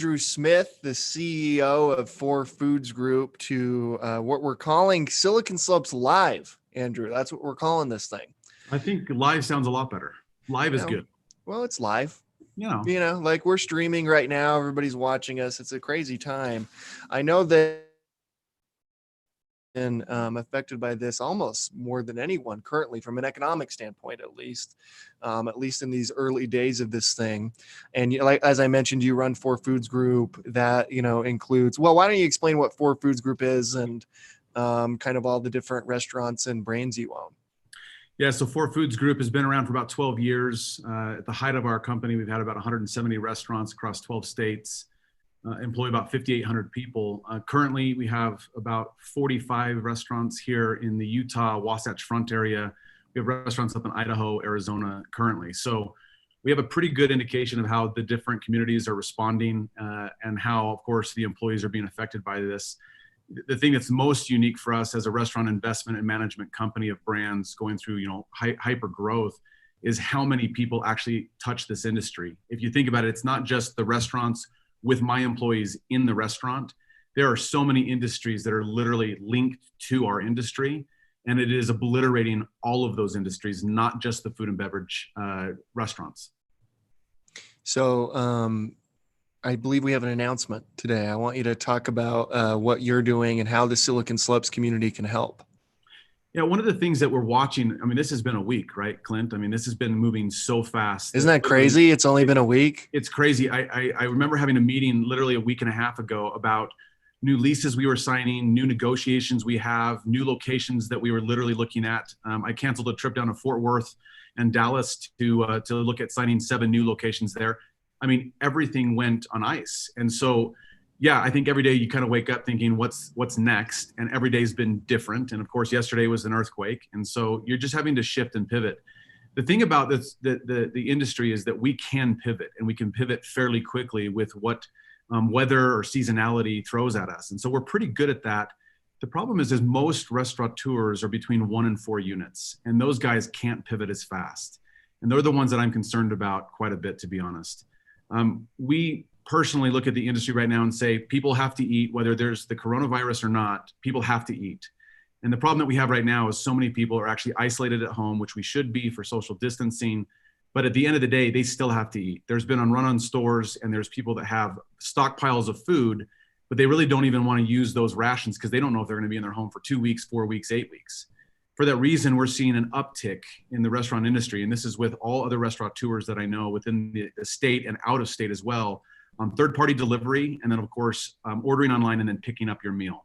Andrew Smith, the CEO of Four Foods Group, to what we're calling Silicon Slopes Live. Andrew, that's what we're calling this thing. I think live sounds a lot better. Live is good. Well, it's live. Yeah. Like we're streaming right now. Everybody's watching us. It's a crazy time. I know that been affected by this almost more than anyone currently from an economic standpoint, at least in these early days of this thing. And like, as I mentioned, you run Four Foods Group that, includes, well, why don't you explain what Four Foods Group is and kind of all the different restaurants and brands you own? Yeah, so Four Foods Group has been around for about 12 years. At the height of our company, we've had about 170 restaurants across 12 states. Employ about 5,800 people. Currently, we have about 45 restaurants here in the Utah, Wasatch Front area. We have restaurants up in Idaho, Arizona currently. So we have a pretty good indication of how the different communities are responding and how, of course, the employees are being affected by this. The thing that's most unique for us as a restaurant investment and management company of brands going through, hyper growth is how many people actually touch this industry. If you think about it, it's not just the restaurants with my employees in the restaurant. There are so many industries that are literally linked to our industry, and it is obliterating all of those industries, not just the food and beverage restaurants. So I believe we have an announcement today. I want you to talk about what you're doing and how the Silicon Slopes community can help. Yeah, one of the things that we're watching, this has been a week, right, Clint? This has been moving so fast. Isn't that crazy? It's only been a week. It's crazy. I remember having a meeting literally a week and a half ago about new leases we were signing, new negotiations we have, new locations that we were literally looking at. I canceled a trip down to Fort Worth and Dallas to look at signing 7 new locations there. Everything went on ice. And so, yeah, I think every day you kind of wake up thinking what's next, and every day's been different. And of course, yesterday was an earthquake. And so you're just having to shift and pivot. The thing about this, the industry is that we can pivot, and we can pivot fairly quickly with what weather or seasonality throws at us. And so we're pretty good at that. The problem is most restaurateurs are between 1 and 4 units, and those guys can't pivot as fast. And they're the ones that I'm concerned about quite a bit, to be honest. We personally look at the industry right now and say people have to eat, whether there's the coronavirus or not. People have to eat. And the problem that we have right now is so many people are actually isolated at home, which we should be for social distancing. But at the end of the day, they still have to eat. There's been a run on stores, and there's people that have stockpiles of food, but they really don't even want to use those rations because they don't know if they're going to be in their home for 2 weeks, 4 weeks, 8 weeks. For that reason, we're seeing an uptick in the restaurant industry. And this is with all other restaurateurs that I know within the state and out of state as well. Third-party delivery, and then, of course, ordering online and then picking up your meal.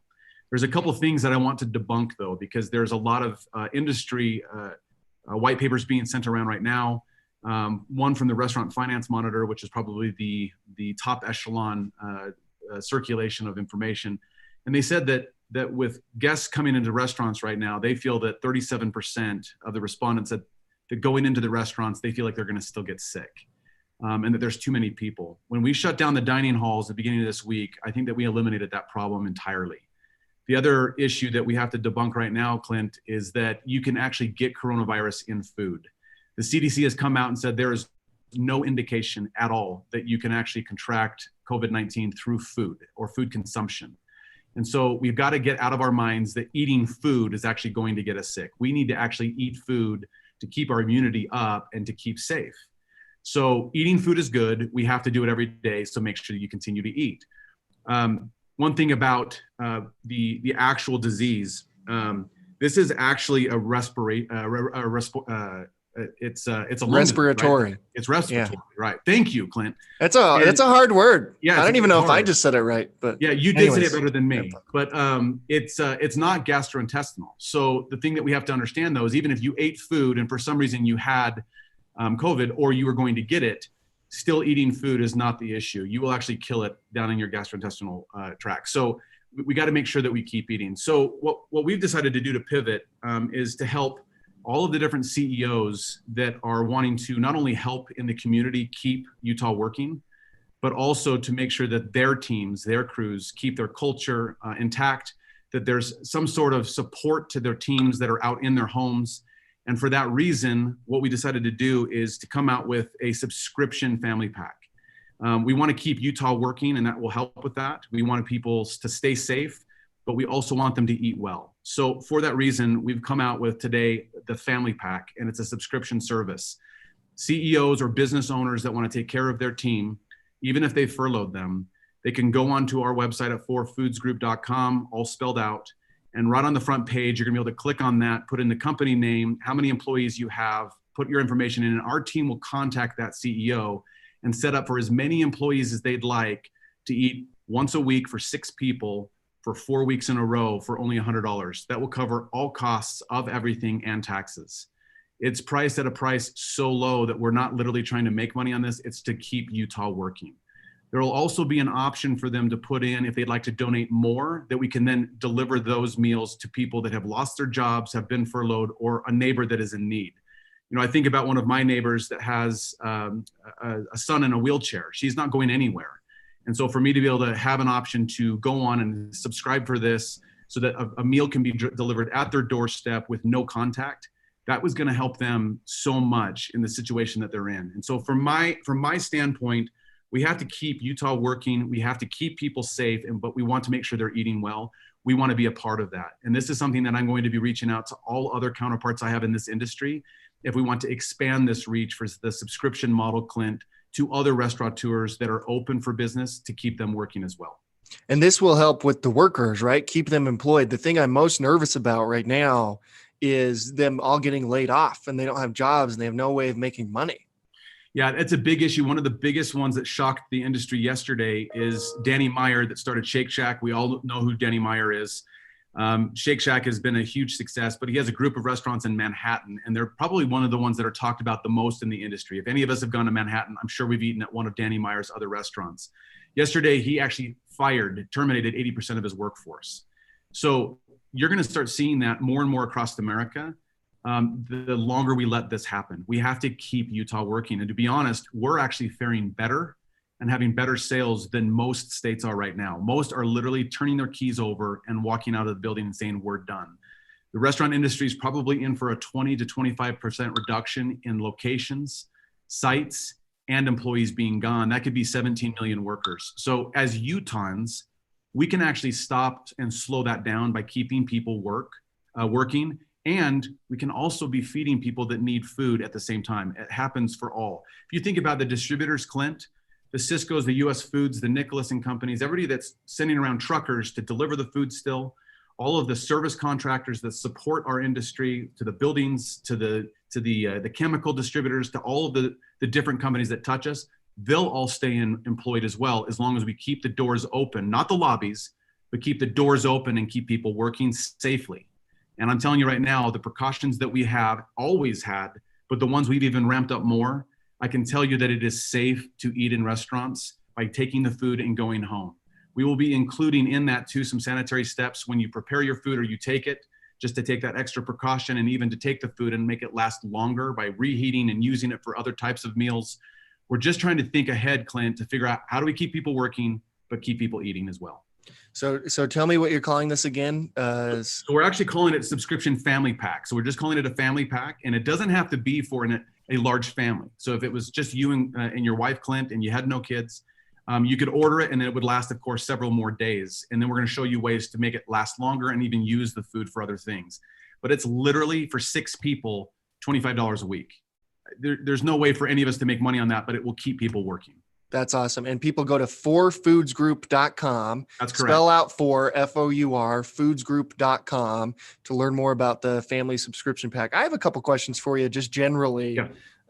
There's a couple of things that I want to debunk, though, because there's a lot of industry white papers being sent around right now. One from the Restaurant Finance Monitor, which is probably the top echelon circulation of information. And they said that with guests coming into restaurants right now, they feel that 37% of the respondents said that going into the restaurants, they feel like they're going to still get sick. And that there's too many people. When we shut down the dining halls at the beginning of this week, I think that we eliminated that problem entirely. The other issue that we have to debunk right now, Clint, is that you can actually get coronavirus in food. The CDC has come out and said there is no indication at all that you can actually contract COVID-19 through food or food consumption. And so we've got to get out of our minds that eating food is actually going to get us sick. We need to actually eat food to keep our immunity up and to keep safe. So eating food is good. We have to do it every day. So make sure you continue to eat. One thing about the actual disease, this is actually a it's a respiratory. Right? It's respiratory, right? Thank you, Clint. That's a hard word. Yeah, I don't even know if I just said it right, but yeah, you did say it better than me. But it's not gastrointestinal. So the thing that we have to understand, though, is even if you ate food and for some reason you had COVID or you were going to get it, still eating food is not the issue. You will actually kill it down in your gastrointestinal tract. So we got to make sure that we keep eating. So what we've decided to do to pivot is to help all of the different CEOs that are wanting to not only help in the community keep Utah working, but also to make sure that their teams, their crews keep their culture intact, that there's some sort of support to their teams that are out in their homes. And for that reason, what we decided to do is to come out with a subscription family pack. We want to keep Utah working, and that will help with that. We want people to stay safe, but we also want them to eat well. So for that reason, we've come out with today the Family Pack, and it's a subscription service. CEOs or business owners that want to take care of their team, even if they furloughed them, they can go onto our website at 4foodsgroup.com, all spelled out. And right on the front page, you're gonna be able to click on that, put in the company name, how many employees you have, put your information in, and our team will contact that CEO and set up for as many employees as they'd like to eat once a week for 6 people for 4 weeks in a row for only $100. That will cover all costs of everything and taxes. It's priced at a price so low that we're not literally trying to make money on this. It's to keep Utah working. There will also be an option for them to put in, if they'd like to donate more, that we can then deliver those meals to people that have lost their jobs, have been furloughed, or a neighbor that is in need. You know, I think about one of my neighbors that has a son in a wheelchair. She's not going anywhere. And so for me to be able to have an option to go on and subscribe for this so that a meal can be delivered at their doorstep with no contact, that was going to help them so much in the situation that they're in. And so from my standpoint, we have to keep Utah working. We have to keep people safe, but we want to make sure they're eating well. We want to be a part of that. And this is something that I'm going to be reaching out to all other counterparts I have in this industry if we want to expand this reach for the subscription model, Clint, to other restaurateurs that are open for business to keep them working as well. And this will help with the workers, right? Keep them employed. The thing I'm most nervous about right now is them all getting laid off and they don't have jobs and they have no way of making money. Yeah, it's a big issue. One of the biggest ones that shocked the industry yesterday is Danny Meyer that started Shake Shack. We all know who Danny Meyer is. Shake Shack has been a huge success, but he has a group of restaurants in Manhattan, and they're probably one of the ones that are talked about the most in the industry. If any of us have gone to Manhattan, I'm sure we've eaten at one of Danny Meyer's other restaurants. Yesterday, he actually terminated 80% of his workforce. So you're going to start seeing that more and more across America. The longer we let this happen. We have to keep Utah working. And to be honest, we're actually faring better and having better sales than most states are right now. Most are literally turning their keys over and walking out of the building and saying, we're done. The restaurant industry is probably in for a 20 to 25% reduction in locations, sites, and employees being gone. That could be 17 million workers. So as Utahns, we can actually stop and slow that down by keeping people working. And we can also be feeding people that need food at the same time. It happens for all. If you think about the distributors, Clint, the Sysco's, the US Foods, the Nicholas and companies, everybody that's sending around truckers to deliver the food still, all of the service contractors that support our industry, to the buildings, to the chemical distributors, to all of the different companies that touch us, they'll all stay employed as well, as long as we keep the doors open, not the lobbies, but keep the doors open and keep people working safely. And I'm telling you right now, the precautions that we have always had, but the ones we've even ramped up more, I can tell you that it is safe to eat in restaurants by taking the food and going home. We will be including in that too some sanitary steps when you prepare your food or you take it, just to take that extra precaution, and even to take the food and make it last longer by reheating and using it for other types of meals. We're just trying to think ahead, Clint, to figure out how do we keep people working, but keep people eating as well. So tell me what you're calling this again. So we're actually calling it Subscription Family Pack. So we're just calling it a family pack, and it doesn't have to be for a large family. So if it was just you and your wife, Clint, and you had no kids, you could order it, and it would last, of course, several more days. And then we're going to show you ways to make it last longer and even use the food for other things. But it's literally for 6 people, $25 a week. There's no way for any of us to make money on that, but it will keep people working. That's awesome. And people go to 4foodsgroup.com. That's correct. Spell out FOUR, foodsgroup.com to learn more about the family subscription pack. I have a couple questions for you, just generally,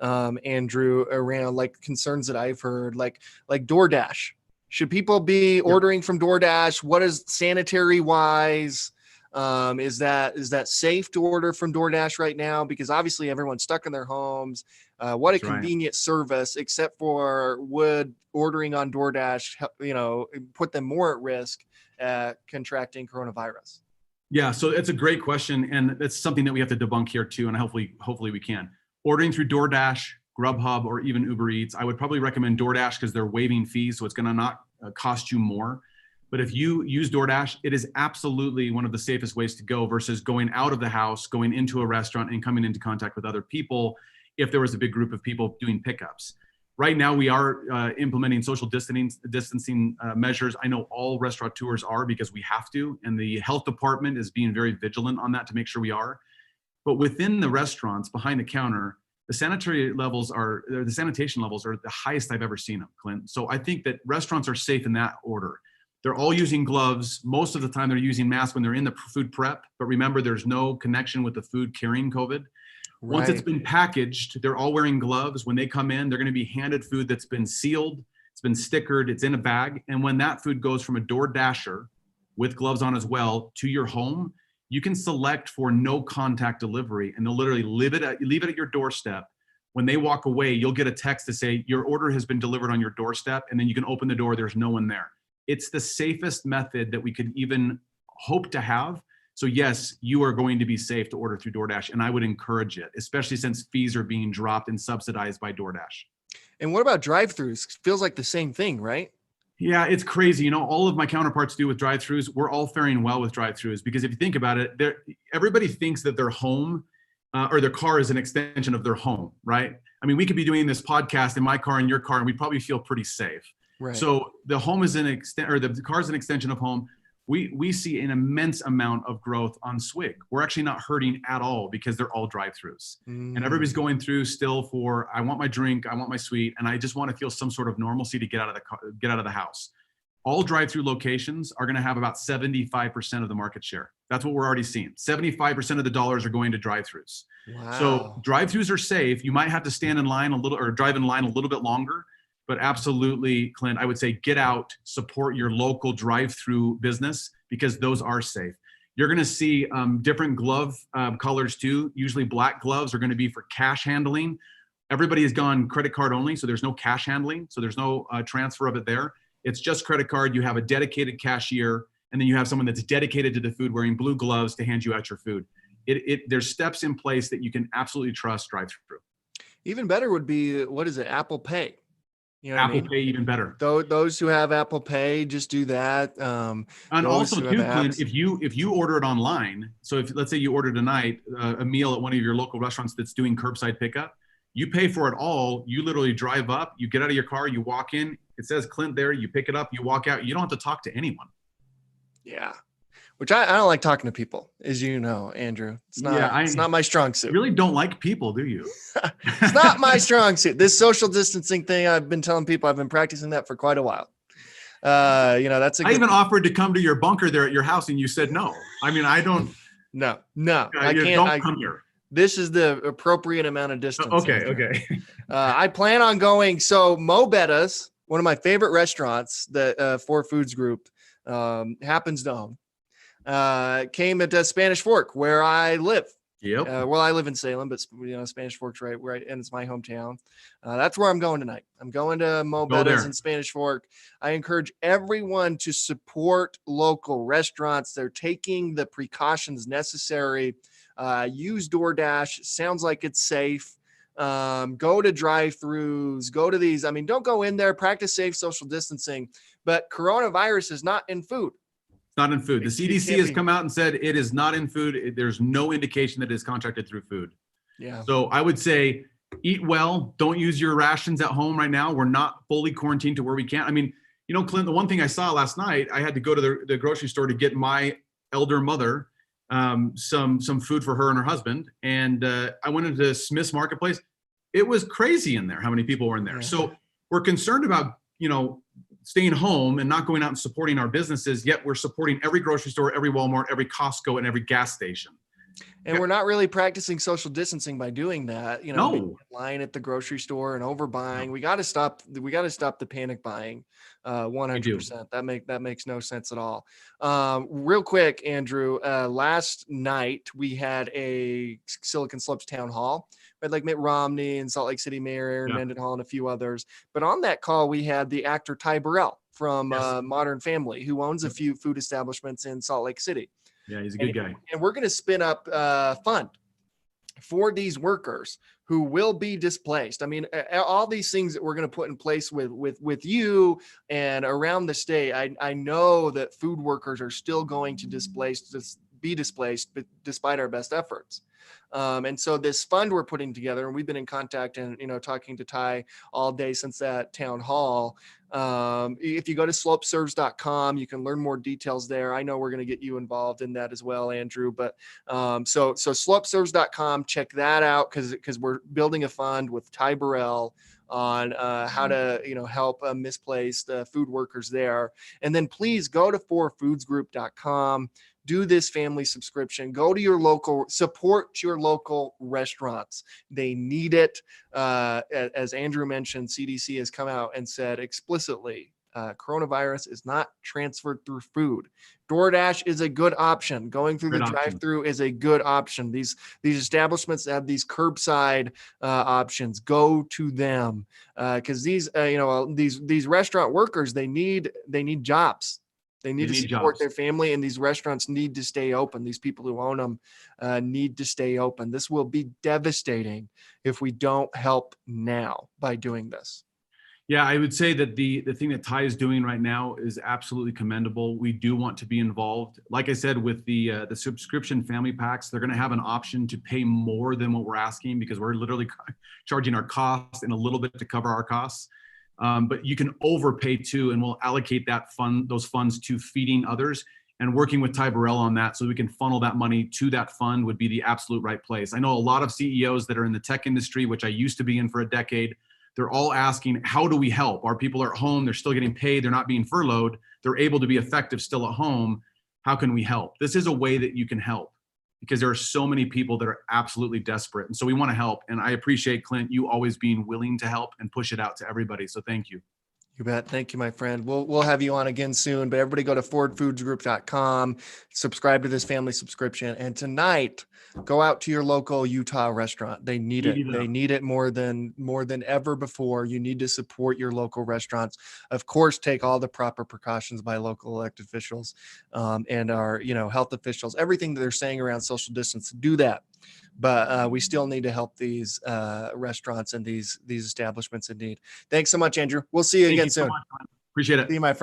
Andrew, around like concerns that I've heard, like DoorDash. Should people be ordering from DoorDash? What is sanitary wise? Is that safe to order from DoorDash right now? Because obviously everyone's stuck in their homes. What That's a convenient service, except for would ordering on DoorDash, put them more at risk contracting coronavirus? Yeah, so it's a great question, and it's something that we have to debunk here too, and hopefully we can. Ordering through DoorDash, Grubhub, or even Uber Eats, I would probably recommend DoorDash because they're waiving fees, so it's going to not cost you more. But if you use DoorDash, it is absolutely one of the safest ways to go versus going out of the house, going into a restaurant, and coming into contact with other people if there was a big group of people doing pickups. Right now, we are implementing social distancing measures. I know all restaurateurs are because we have to, and the health department is being very vigilant on that to make sure we are. But within the restaurants, behind the counter, the sanitation levels are the highest I've ever seen them, Clint. So I think that restaurants are safe in that order. They're all using gloves. Most of the time they're using masks when they're in the food prep, but remember there's no connection with the food carrying COVID. Once it's been packaged, they're all wearing gloves. When they come in, they're going to be handed food that's been sealed, it's been stickered, it's in a bag. And when that food goes from a door dasher with gloves on as well to your home, you can select for no contact delivery, and they'll literally leave it at your doorstep. When they walk away, you'll get a text to say your order has been delivered on your doorstep, and then you can open the door. There's no one there. It's the safest method that we could even hope to have. So yes, you are going to be safe to order through DoorDash, and I would encourage it, especially since fees are being dropped and subsidized by DoorDash. And what about drive-throughs? Feels like the same thing, right? Yeah, it's crazy. You know, all of my counterparts do with drive-throughs. We're all faring well with drive-throughs because if you think about it, everybody thinks that their home or their car is an extension of their home, right? I mean, we could be doing this podcast in my car and your car, and we probably feel pretty safe. Right. So the home is the car is an extension of home. We see an immense amount of growth on Swig. We're actually not hurting at all because they're all drive-throughs. And everybody's going through still for, I want my drink, I want my sweet, and I just want to feel some sort of normalcy to get out of the house. All drive-through locations are going to have about 75% of the market share. That's what we're already seeing. 75% of the dollars are going to drive-throughs. Wow. So drive-throughs are safe. You might have to stand in line or drive in line a little bit longer. But absolutely, Clint, I would say get out, support your local drive-through business because those are safe. You're going to see different glove colors too. Usually black gloves are going to be for cash handling. Everybody has gone credit card only, so there's no cash handling. So there's no transfer of it there. It's just credit card. You have a dedicated cashier, and then you have someone that's dedicated to the food wearing blue gloves to hand you out your food. There's steps in place that you can absolutely trust drive-through. Even better would be, what is it, Apple Pay? You know Apple Pay, even better. Those who have Apple Pay, just do that. And also too, Clint, if you order it online, so if let's say you order tonight a meal at one of your local restaurants that's doing curbside pickup, you pay for it all. You literally drive up, you get out of your car, you walk in, it says Clint there, you pick it up, you walk out. You don't have to talk to anyone. Yeah. Which I don't like talking to people, as you know, Andrew. It's not my strong suit. You really don't like people, do you? It's not my strong suit. This social distancing thing, I've been telling people, I've been practicing that for quite a while. I even offered to come to your bunker there at your house, and you said no. I mean, I don't. No, I can't. Don't come here. This is the appropriate amount of distance. Okay. I plan on going. So Mo Betta's, one of my favorite restaurants that Four Foods Group happens to own. Came at Spanish Fork, where I live. Yep. Well, I live in Salem, but Spanish Fork's right, and it's my hometown. That's where I'm going tonight. I'm going to Mo Betta's in Spanish Fork. I encourage everyone to support local restaurants. They're taking the precautions necessary. Use DoorDash. Sounds like it's safe. Go to drive-throughs. Go to these. I mean, don't go in there. Practice safe social distancing. But coronavirus is not in food. Not in food. The CDC has come out and said it is not in food. There's no indication that it is contracted through food. Yeah. So I would say eat well. Don't use your rations at home right now. We're not fully quarantined to where we can't. I mean, Clint, the one thing I saw last night, I had to go to the grocery store to get my elder mother some food for her and her husband. And I went into Smith's Marketplace. It was crazy in there, how many people were in there. Yeah. So we're concerned about, staying home and not going out and supporting our businesses, yet we're supporting every grocery store, every Walmart, every Costco, and every gas station. And we're not really practicing social distancing by doing that. No. Lying at the grocery store and overbuying. No. We got to stop the panic buying. 100%. That makes no sense at all. Real quick, Andrew, last night we had a Silicon Slopes town hall. We had like Mitt Romney and Salt Lake City Mayor Aaron Mendenhall and a few others. But on that call, we had the actor Ty Burrell from Modern Family, who owns a few food establishments in Salt Lake City. Yeah, he's a good guy. And we're going to spin up a fund for these workers who will be displaced. I mean, all these things that we're going to put in place with you and around the state. I know that food workers are still going to be displaced, but despite our best efforts. And so this fund we're putting together, and we've been in contact and, talking to Ty all day since that town hall. If you go to slopeserves.com, you can learn more details there. I know we're going to get you involved in that as well, Andrew, but so slopeserves.com, check that out because we're building a fund with Ty Burrell on how to help misplaced food workers there. And then please go to forfoodsgroup.com, do this family subscription, go to your local, support your local restaurants. They need it. As Andrew mentioned, CDC has come out and said explicitly, coronavirus is not transferred through food. DoorDash is a good option. Going through the drive-through is a good option. These establishments have these curbside options. Go to them because these restaurant workers, they need jobs. They need to support their family, and these restaurants need to stay open. These people who own them need to stay open. This will be devastating if we don't help now by doing this. Yeah, I would say that the thing that Ty is doing right now is absolutely commendable. We do want to be involved. Like I said, with the subscription family packs, they're going to have an option to pay more than what we're asking because we're literally charging our costs and a little bit to cover our costs. But you can overpay too, and we'll allocate those funds to feeding others. And working with Ty Burrell on that so we can funnel that money to that fund would be the absolute right place. I know a lot of CEOs that are in the tech industry, which I used to be in for a decade. They're all asking, how do we help? Our people are at home. They're still getting paid. They're not being furloughed. They're able to be effective still at home. How can we help? This is a way that you can help because there are so many people that are absolutely desperate. And so we want to help. And I appreciate, Clint, you always being willing to help and push it out to everybody. So thank you. You bet. Thank you, my friend. We'll have you on again soon, but everybody go to forwardfoodsgroup.com, subscribe to this family subscription. And tonight, go out to your local Utah restaurant. They need it. They need it more than ever before. You need to support your local restaurants. Of course, take all the proper precautions by local elected officials and our, health officials, everything that they're saying around social distance, do that. But we still need to help these restaurants and these establishments in need. Thanks so much, Andrew. We'll see you again soon. Appreciate it. See you, my friend.